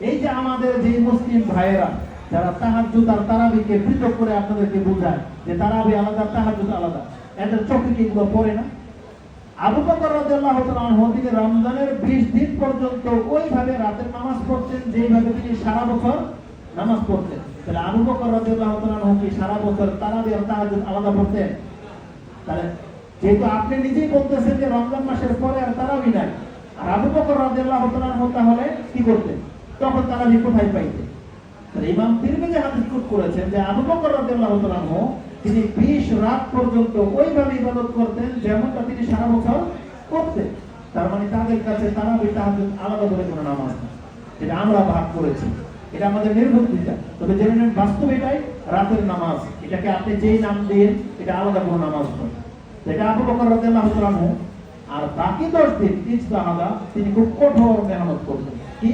এই যে আমাদের যে মুসলিম ভাইয়েরা যারা তাহাজ্জুদ আর তারাবিকে পৃথক করে আপনাদেরকে বোঝায় যে তারাবি আলাদা তাহাজ্জুদ আলাদা, এদের চোখে কি এগুলো পড়ে না? আবু বকর রাদিয়াল্লাহু তাআলা আনহু তিনি রমজানের 20 দিন পর্যন্ত ওইভাবে রাতের নামাজ পড়তেন যেইভাবে তিনি সারা বছর নামাজ পড়তেন। তাহলে আবু বকর রাদিয়াল্লাহু তাআলা আনহু কি সারা বছর তারাবি আর তাহাজ্জুদ আলাদা পড়তেন? তাহলে যেহেতু আপনি নিজেই বলতেছেন যে রমজান মাসের পরে আর তারাবি নাই, আর আবু বকর রাদিয়াল্লাহু তাআলা আনহু তাহলে কি করতেন? তখন তারাবি কোথায় পাইতেন? তাহলে ইমাম তিরমিজি হাদিস কোট করেছেন যে আবু বকর রাদিয়াল্লাহু তাআলা আনহু তিনি 20 রাত পর্যন্ত ওইভাবে ইবাদত করতেন যেমনটা তিনি সারা বছর করতেন। তার মানে তাদের কাছে তারাবি তাহাজ্জুদ আলাদা করে কোনো নামাজ না, এটা আমরা ভাগ করেছি, এটা আমাদের নির্বুদ্ধিতা। তবে জেনে নেন বাস্তবে এটাই রাতের নামাজ, এটাকে আপনি যেই নাম দিন এটা আলাদা কোনো নামাজ নয়। এটা আবু বকর রাদিয়াল্লাহু তাআলা আনহু। আর বাকি 10 দিন ইজতিহাদা তিনি খুব কঠোর মেহনত করতেন। কি